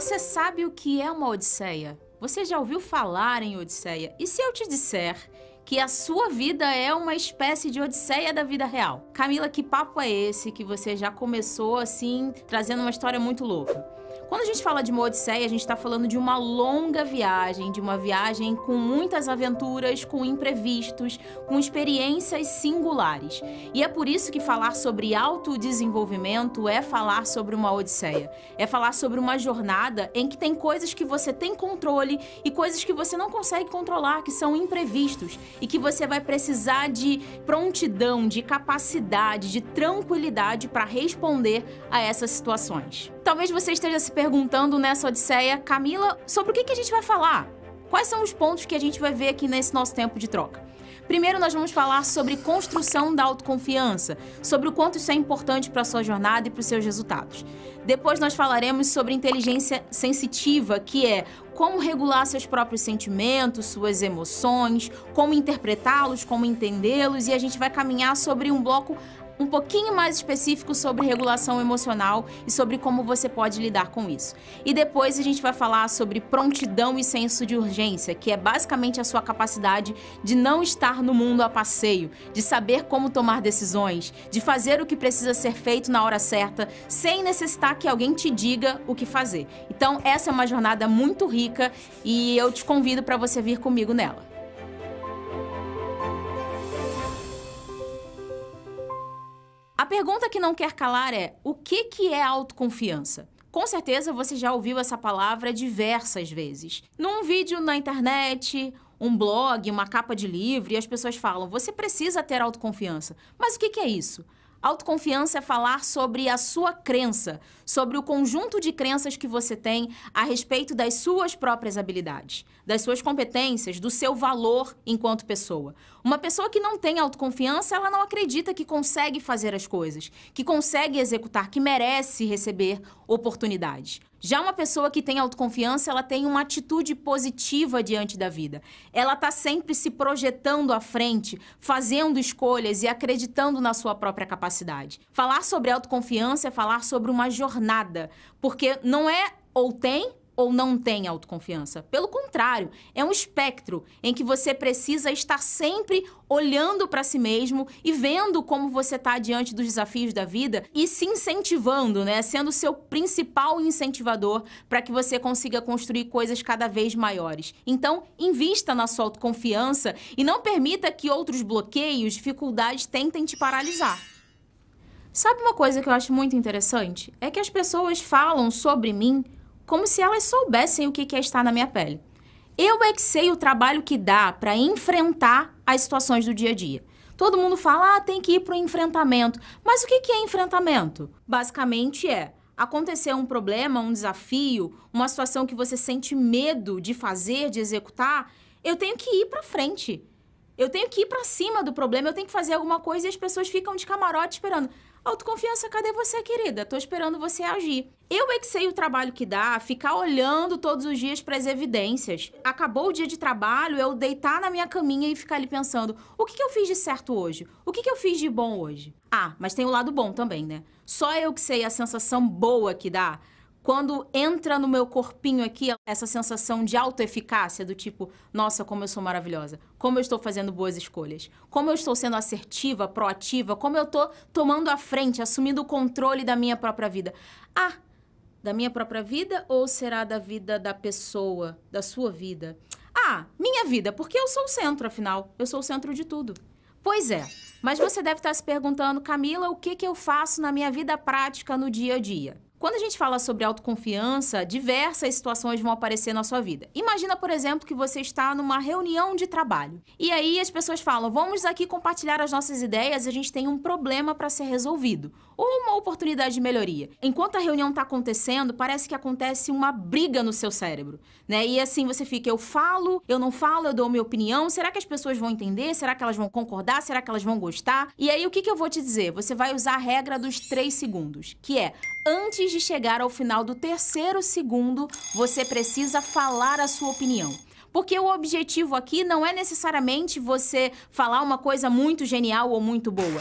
Você sabe o que é uma odisseia? Você já ouviu falar em odisseia? E se eu te disser que a sua vida é uma espécie de odisseia da vida real? Camila, que papo é esse que você já começou assim, trazendo uma história muito louca? Quando a gente fala de uma odisseia, a gente está falando de uma longa viagem, de uma viagem com muitas aventuras, com imprevistos, com experiências singulares. E é por isso que falar sobre autodesenvolvimento é falar sobre uma odisseia. É falar sobre uma jornada em que tem coisas que você tem controle e coisas que você não consegue controlar, que são imprevistos e que você vai precisar de prontidão, de capacidade, de tranquilidade para responder a essas situações. Talvez você esteja se perguntando nessa odisseia, Camila, sobre o que a gente vai falar? Quais são os pontos que a gente vai ver aqui nesse nosso tempo de troca? Primeiro, nós vamos falar sobre construção da autoconfiança, sobre o quanto isso é importante para a sua jornada e para os seus resultados. Depois, nós falaremos sobre inteligência sensitiva, que é como regular seus próprios sentimentos, suas emoções, como interpretá-los, como entendê-los, e a gente vai caminhar sobre um bloco um pouquinho mais específico sobre regulação emocional e sobre como você pode lidar com isso. E depois a gente vai falar sobre prontidão e senso de urgência, que é basicamente a sua capacidade de não estar no mundo a passeio, de saber como tomar decisões, de fazer o que precisa ser feito na hora certa, sem necessitar que alguém te diga o que fazer. Então, essa é uma jornada muito rica e eu te convido para você vir comigo nela. A pergunta que não quer calar é: o que é autoconfiança? Com certeza você já ouviu essa palavra diversas vezes. Num vídeo na internet, um blog, uma capa de livro, e as pessoas falam: você precisa ter autoconfiança. Mas o que é isso? Autoconfiança é falar sobre a sua crença, sobre o conjunto de crenças que você tem a respeito das suas próprias habilidades, das suas competências, do seu valor enquanto pessoa. Uma pessoa que não tem autoconfiança, ela não acredita que consegue fazer as coisas, que consegue executar, que merece receber oportunidades. Já uma pessoa que tem autoconfiança, ela tem uma atitude positiva diante da vida. Ela está sempre se projetando à frente, fazendo escolhas e acreditando na sua própria capacidade. Falar sobre autoconfiança é falar sobre uma jornada, porque não é ou tem ou não tem autoconfiança. Pelo contrário, é um espectro em que você precisa estar sempre olhando para si mesmo e vendo como você está diante dos desafios da vida e se incentivando, né? Sendo o seu principal incentivador para que você consiga construir coisas cada vez maiores. Então, invista na sua autoconfiança e não permita que outros bloqueios, dificuldades tentem te paralisar. Sabe uma coisa que eu acho muito interessante? É que as pessoas falam sobre mim como se elas soubessem o que é estar na minha pele. Eu é que sei o trabalho que dá para enfrentar as situações do dia a dia. Todo mundo fala, tem que ir para o enfrentamento. Mas o que é enfrentamento? Basicamente acontecer um problema, um desafio, uma situação que você sente medo de fazer, de executar, eu tenho que ir para frente. Eu tenho que ir para cima do problema, eu tenho que fazer alguma coisa e as pessoas ficam de camarote esperando. Autoconfiança, cadê você, querida? Tô esperando você agir. Eu é que sei o trabalho que dá, ficar olhando todos os dias para as evidências. Acabou o dia de trabalho, eu deitar na minha caminha e ficar ali pensando, o que eu fiz de certo hoje? O que eu fiz de bom hoje? Mas tem o lado bom também, né? Só eu que sei a sensação boa que dá quando entra no meu corpinho aqui essa sensação de autoeficácia, do tipo, nossa, como eu sou maravilhosa, como eu estou fazendo boas escolhas, como eu estou sendo assertiva, proativa, como eu estou tomando a frente, assumindo o controle da minha própria vida. Da minha própria vida ou será da vida da pessoa, da sua vida? Minha vida, porque eu sou o centro, afinal, eu sou o centro de tudo. Pois é, mas você deve estar se perguntando, Camila, o que eu faço na minha vida prática no dia a dia? Quando a gente fala sobre autoconfiança, diversas situações vão aparecer na sua vida. Imagina, por exemplo, que você está numa reunião de trabalho. E aí as pessoas falam, vamos aqui compartilhar as nossas ideias, a gente tem um problema para ser resolvido. Ou uma oportunidade de melhoria. Enquanto a reunião está acontecendo, parece que acontece uma briga no seu cérebro, né? E assim você fica, eu falo, eu não falo, eu dou minha opinião, será que as pessoas vão entender? Será que elas vão concordar? Será que elas vão gostar? E aí o que eu vou te dizer? Você vai usar a regra dos 3 segundos, que é, antes de chegar ao final do 3º segundo, você precisa falar a sua opinião. Porque o objetivo aqui não é necessariamente você falar uma coisa muito genial ou muito boa,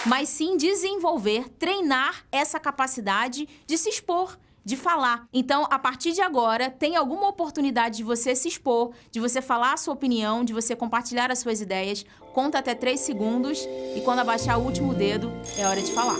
mas sim desenvolver, treinar essa capacidade de se expor, de falar. Então, a partir de agora, tem alguma oportunidade de você se expor, de você falar a sua opinião, de você compartilhar as suas ideias. Conta até 3 segundos e quando abaixar o último dedo, é hora de falar.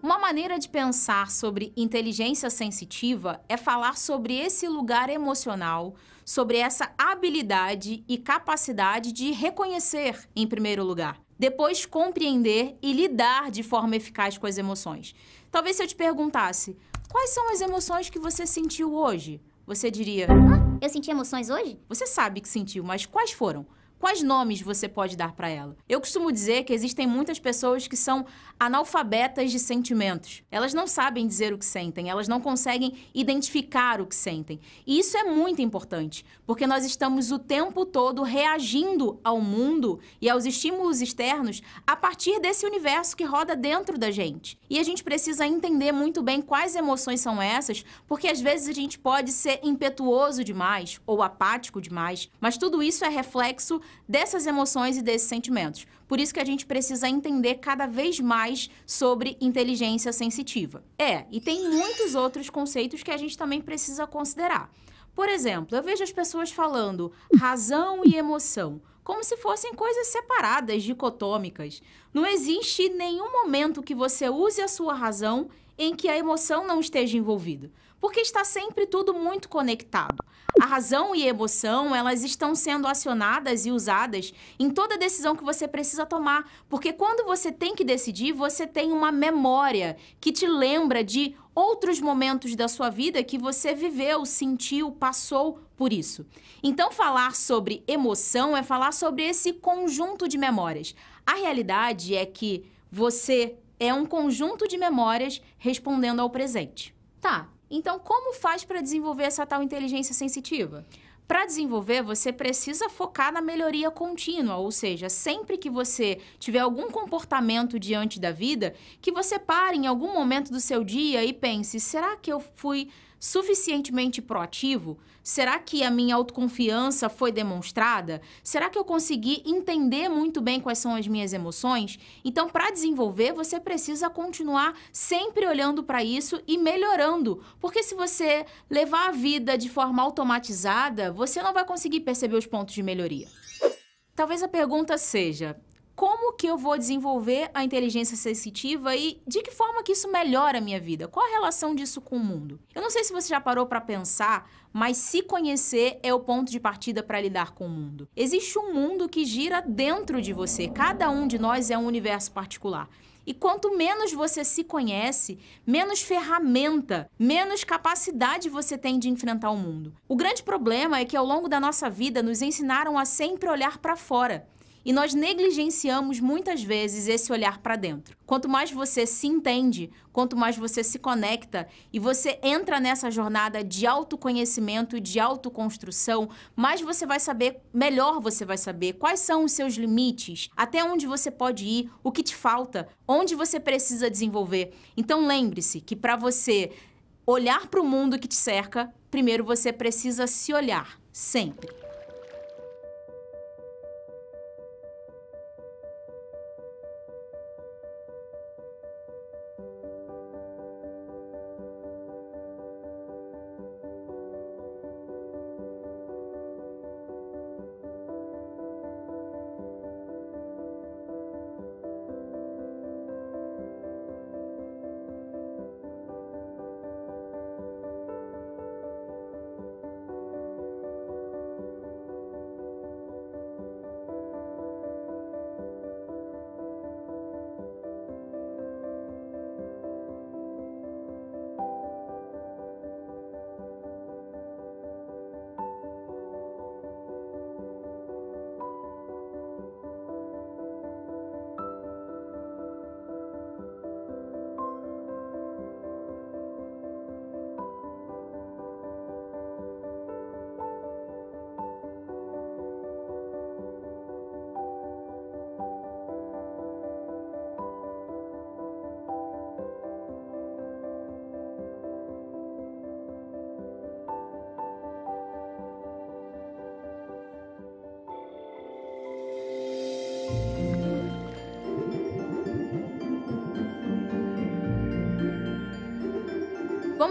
Uma maneira de pensar sobre inteligência sensitiva é falar sobre esse lugar emocional, sobre essa habilidade e capacidade de reconhecer, em primeiro lugar. Depois, compreender e lidar de forma eficaz com as emoções. Talvez se eu te perguntasse, quais são as emoções que você sentiu hoje? Você diria, Eu senti emoções hoje? você sabe que sentiu, mas quais foram? Quais nomes você pode dar para ela? Eu costumo dizer que existem muitas pessoas que são analfabetas de sentimentos. Elas não sabem dizer o que sentem, elas não conseguem identificar o que sentem. E isso é muito importante, porque nós estamos o tempo todo reagindo ao mundo e aos estímulos externos a partir desse universo que roda dentro da gente. E a gente precisa entender muito bem quais emoções são essas, porque às vezes a gente pode ser impetuoso demais ou apático demais, mas tudo isso é reflexo dessas emoções e desses sentimentos. Por isso que a gente precisa entender cada vez mais sobre inteligência sensitiva. E tem muitos outros conceitos que a gente também precisa considerar. Por exemplo, eu vejo as pessoas falando razão e emoção, como se fossem coisas separadas, dicotômicas. Não existe nenhum momento que você use a sua razão em que a emoção não esteja envolvida, porque está sempre tudo muito conectado. A razão e a emoção, elas estão sendo acionadas e usadas em toda decisão que você precisa tomar, porque quando você tem que decidir, você tem uma memória que te lembra de outros momentos da sua vida que você viveu, sentiu, passou por isso. Então, falar sobre emoção é falar sobre esse conjunto de memórias. A realidade é que você é um conjunto de memórias respondendo ao presente. Tá, então como faz para desenvolver essa tal inteligência sensitiva? Para desenvolver, você precisa focar na melhoria contínua, ou seja, sempre que você tiver algum comportamento diante da vida, que você pare em algum momento do seu dia e pense, será que eu fui suficientemente proativo? Será que a minha autoconfiança foi demonstrada? Será que eu consegui entender muito bem quais são as minhas emoções? Então, para desenvolver, você precisa continuar sempre olhando para isso e melhorando. Porque se você levar a vida de forma automatizada, você não vai conseguir perceber os pontos de melhoria. Talvez a pergunta seja, como que eu vou desenvolver a inteligência sensitiva e de que forma que isso melhora a minha vida? Qual a relação disso com o mundo? Eu não sei se você já parou para pensar, mas se conhecer é o ponto de partida para lidar com o mundo. Existe um mundo que gira dentro de você. Cada um de nós é um universo particular. E quanto menos você se conhece, menos ferramenta, menos capacidade você tem de enfrentar o mundo. O grande problema é que ao longo da nossa vida nos ensinaram a sempre olhar para fora. E nós negligenciamos muitas vezes esse olhar para dentro. Quanto mais você se entende, quanto mais você se conecta e você entra nessa jornada de autoconhecimento, de autoconstrução, mais você vai saber, melhor você vai saber quais são os seus limites, até onde você pode ir, o que te falta, onde você precisa desenvolver. Então lembre-se que para você olhar para o mundo que te cerca, primeiro você precisa se olhar, sempre.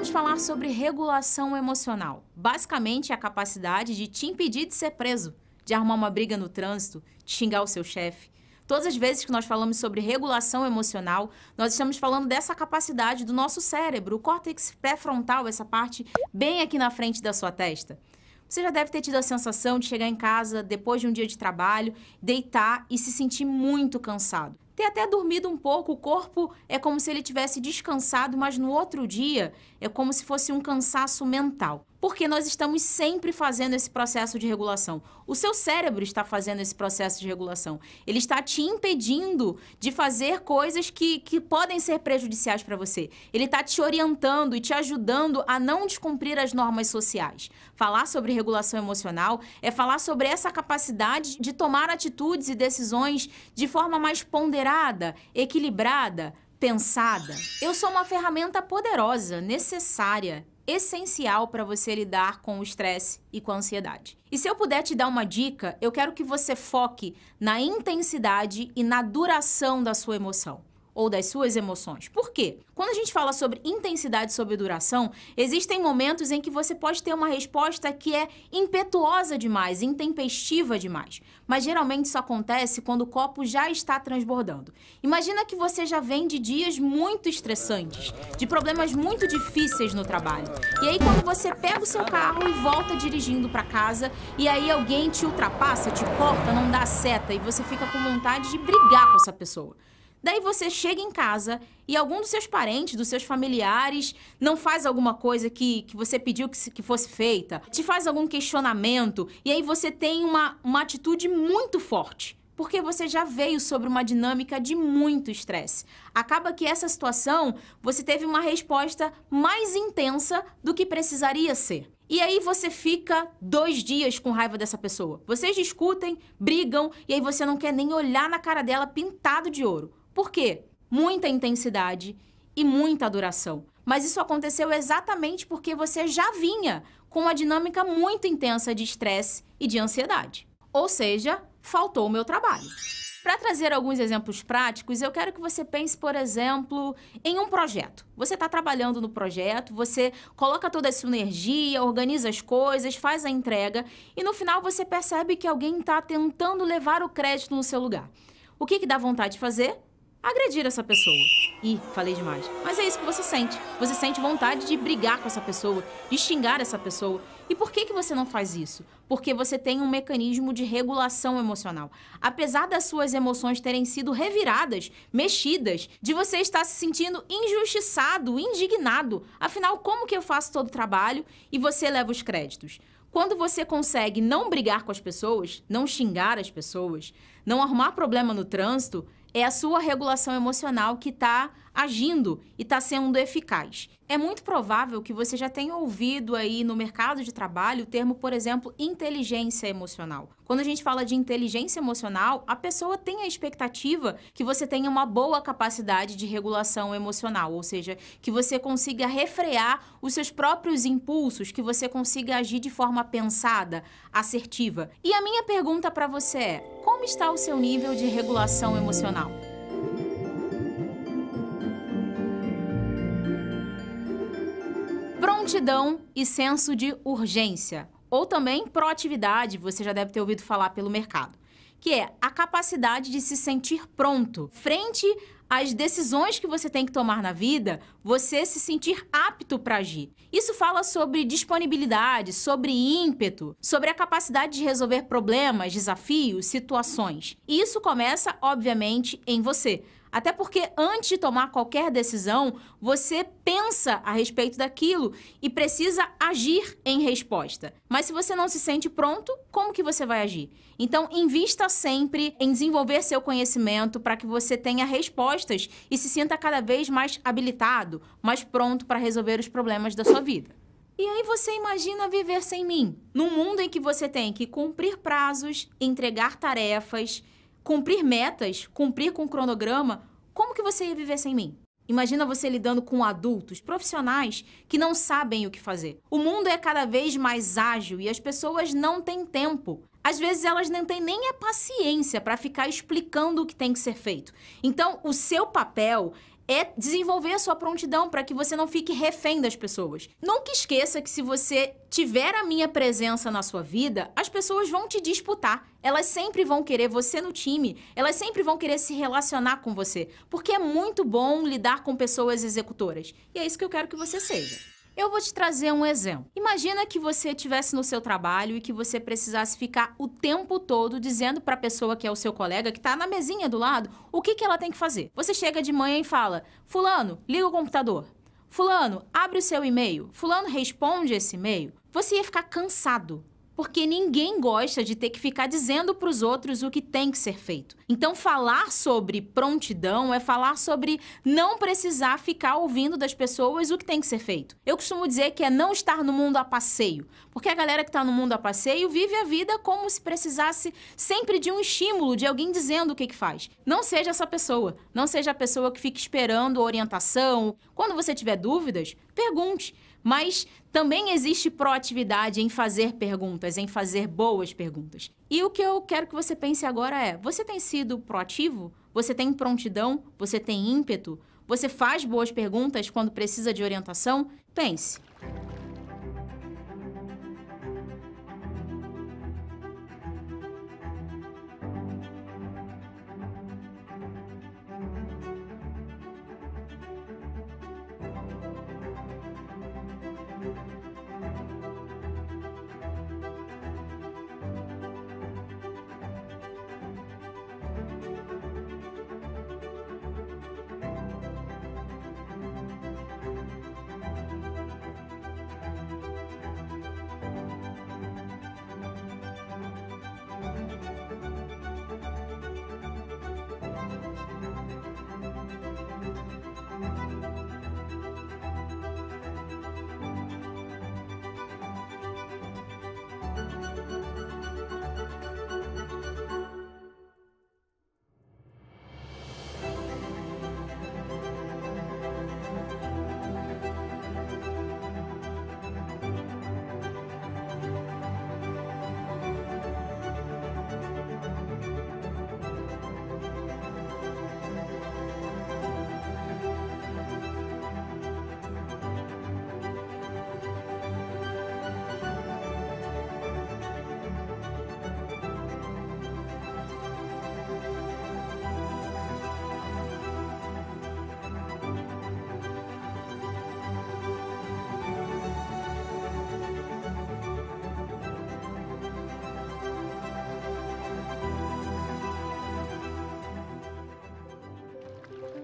vamos falar sobre regulação emocional. Basicamente, é a capacidade de te impedir de ser preso, de arrumar uma briga no trânsito, de xingar o seu chefe. Todas as vezes que nós falamos sobre regulação emocional, nós estamos falando dessa capacidade do nosso cérebro, o córtex pré-frontal, essa parte bem aqui na frente da sua testa. Você já deve ter tido a sensação de chegar em casa depois de um dia de trabalho, deitar e se sentir muito cansado. Ter até dormido um pouco, o corpo é como se ele tivesse descansado, mas no outro dia é como se fosse um cansaço mental. Porque nós estamos sempre fazendo esse processo de regulação. O seu cérebro está fazendo esse processo de regulação. Ele está te impedindo de fazer coisas que podem ser prejudiciais para você. Ele está te orientando e te ajudando a não descumprir as normas sociais. Falar sobre regulação emocional é falar sobre essa capacidade de tomar atitudes e decisões de forma mais ponderada, equilibrada, pensada. Eu sou uma ferramenta poderosa, necessária, essencial para você lidar com o estresse e com a ansiedade. E se eu puder te dar uma dica, eu quero que você foque na intensidade e na duração da sua emoção, ou das suas emoções. Por quê? Quando a gente fala sobre intensidade e sobre duração, existem momentos em que você pode ter uma resposta que é impetuosa demais, intempestiva demais. Mas geralmente isso acontece quando o copo já está transbordando. Imagina que você já vem de dias muito estressantes, de problemas muito difíceis no trabalho. E aí quando você pega o seu carro e volta dirigindo para casa, e aí alguém te ultrapassa, te corta, não dá seta, e você fica com vontade de brigar com essa pessoa. Daí você chega em casa e algum dos seus parentes, dos seus familiares, não faz alguma coisa que você pediu que fosse feita, te faz algum questionamento, e aí você tem uma atitude muito forte, porque você já veio sobre uma dinâmica de muito estresse. Acaba que essa situação, você teve uma resposta mais intensa do que precisaria ser. E aí você fica 2 dias com raiva dessa pessoa. Vocês discutem, brigam, e aí você não quer nem olhar na cara dela pintado de ouro. Por quê? Muita intensidade e muita duração. Mas isso aconteceu exatamente porque você já vinha com uma dinâmica muito intensa de estresse e de ansiedade. Ou seja, faltou o meu trabalho. Para trazer alguns exemplos práticos, eu quero que você pense, por exemplo, em um projeto. Você está trabalhando no projeto, você coloca toda a sua energia, organiza as coisas, faz a entrega e no final você percebe que alguém está tentando levar o crédito no seu lugar. O que dá vontade de fazer? Agredir essa pessoa. Ih, falei demais. Mas é isso que você sente. Você sente vontade de brigar com essa pessoa, de xingar essa pessoa. E por que você não faz isso? Porque você tem um mecanismo de regulação emocional. Apesar das suas emoções terem sido reviradas, mexidas, de você estar se sentindo injustiçado, indignado. Afinal, como que eu faço todo o trabalho e você leva os créditos? Quando você consegue não brigar com as pessoas, não xingar as pessoas, não arrumar problema no trânsito, é a sua regulação emocional que está agindo e está sendo eficaz. É muito provável que você já tenha ouvido aí no mercado de trabalho o termo, por exemplo, inteligência emocional. Quando a gente fala de inteligência emocional, a pessoa tem a expectativa que você tenha uma boa capacidade de regulação emocional, ou seja, que você consiga refrear os seus próprios impulsos, que você consiga agir de forma pensada, assertiva. E a minha pergunta para você é: como está o seu nível de regulação emocional? Prontidão e senso de urgência, ou também proatividade, você já deve ter ouvido falar pelo mercado, que é a capacidade de se sentir pronto frente às decisões que você tem que tomar na vida, você se sentir apto para agir. Isso fala sobre disponibilidade, sobre ímpeto, sobre a capacidade de resolver problemas, desafios, situações. E isso começa, obviamente, em você. Até porque antes de tomar qualquer decisão, você pensa a respeito daquilo e precisa agir em resposta. Mas se você não se sente pronto, como que você vai agir? Então, invista sempre em desenvolver seu conhecimento para que você tenha respostas e se sinta cada vez mais habilitado, mais pronto para resolver os problemas da sua vida. E aí você imagina viver sem mim? Num mundo em que você tem que cumprir prazos, entregar tarefas, cumprir metas, cumprir com o cronograma, como que você ia viver sem mim? Imagina você lidando com adultos, profissionais, que não sabem o que fazer. O mundo é cada vez mais ágil e as pessoas não têm tempo. Às vezes elas não têm nem a paciência para ficar explicando o que tem que ser feito. Então, o seu papel é desenvolver a sua prontidão para que você não fique refém das pessoas. Nunca esqueça que se você tiver a minha presença na sua vida, as pessoas vão te disputar. Elas sempre vão querer você no time, elas sempre vão querer se relacionar com você, porque é muito bom lidar com pessoas executoras. E é isso que eu quero que você seja. Eu vou te trazer um exemplo. Imagina que você estivesse no seu trabalho e que você precisasse ficar o tempo todo dizendo para a pessoa que é o seu colega, que está na mesinha do lado, o que ela tem que fazer. Você chega de manhã e fala: fulano, liga o computador. Fulano, abre o seu e-mail. Fulano, responde esse e-mail. Você ia ficar cansado. Porque ninguém gosta de ter que ficar dizendo para os outros o que tem que ser feito. Então, falar sobre prontidão é falar sobre não precisar ficar ouvindo das pessoas o que tem que ser feito. Eu costumo dizer que é não estar no mundo a passeio. Porque a galera que está no mundo a passeio vive a vida como se precisasse sempre de um estímulo, de alguém dizendo o que faz. Não seja essa pessoa. Não seja a pessoa que fica esperando orientação. Quando você tiver dúvidas, pergunte. Mas também existe proatividade em fazer perguntas, em fazer boas perguntas. E o que eu quero que você pense agora é: você tem sido proativo? Você tem prontidão? Você tem ímpeto? Você faz boas perguntas quando precisa de orientação? Pense.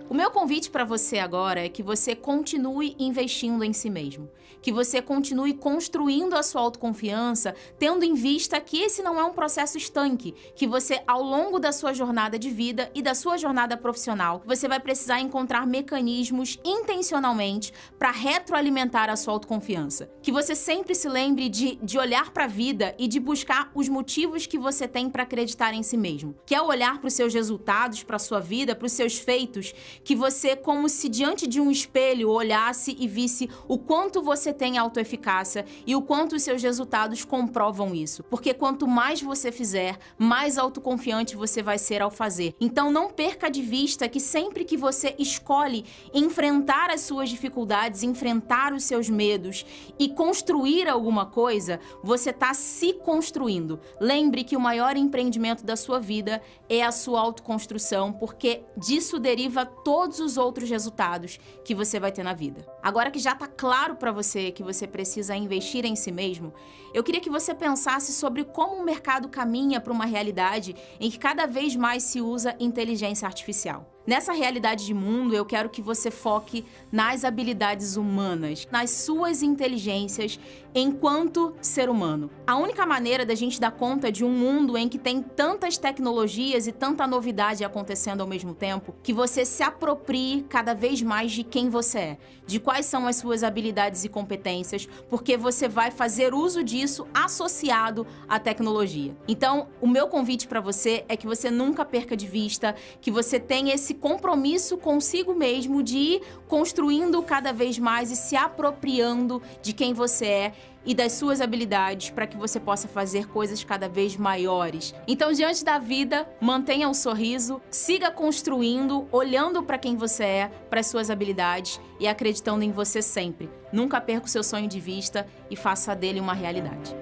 O meu convite para você agora é que você continue investindo em si mesmo, que você continue construindo a sua autoconfiança, tendo em vista que esse não é um processo estanque, que você, ao longo da sua jornada de vida e da sua jornada profissional, você vai precisar encontrar mecanismos intencionalmente para retroalimentar a sua autoconfiança. Que você sempre se lembre de olhar para a vida e de buscar os motivos que você tem para acreditar em si mesmo, que é olhar para os seus resultados, para a sua vida, para os seus feitos, que você, como se diante de um espelho, olhasse e visse o quanto você tem autoeficácia e o quanto os seus resultados comprovam isso. Porque quanto mais você fizer, mais autoconfiante você vai ser ao fazer. Então não perca de vista que sempre que você escolhe enfrentar as suas dificuldades, enfrentar os seus medos e construir alguma coisa, você está se construindo. Lembre que o maior empreendimento da sua vida é a sua autoconstrução, porque disso deriva todos os outros resultados que você vai ter na vida. Agora que já está claro para você que você precisa investir em si mesmo, eu queria que você pensasse sobre como o mercado caminha para uma realidade em que cada vez mais se usa inteligência artificial. Nessa realidade de mundo, eu quero que você foque nas habilidades humanas, nas suas inteligências enquanto ser humano. A única maneira da gente dar conta de um mundo em que tem tantas tecnologias e tanta novidade acontecendo ao mesmo tempo, que você se aproprie cada vez mais de quem você é, de quais são as suas habilidades e competências, porque você vai fazer uso disso associado à tecnologia. Então, o meu convite para você é que você nunca perca de vista, que você tenha esse compromisso consigo mesmo de ir construindo cada vez mais e se apropriando de quem você é e das suas habilidades para que você possa fazer coisas cada vez maiores. Então, diante da vida, mantenha o sorriso, siga construindo, olhando para quem você é, para as suas habilidades e acreditando em você sempre. Nunca perca o seu sonho de vista e faça dele uma realidade.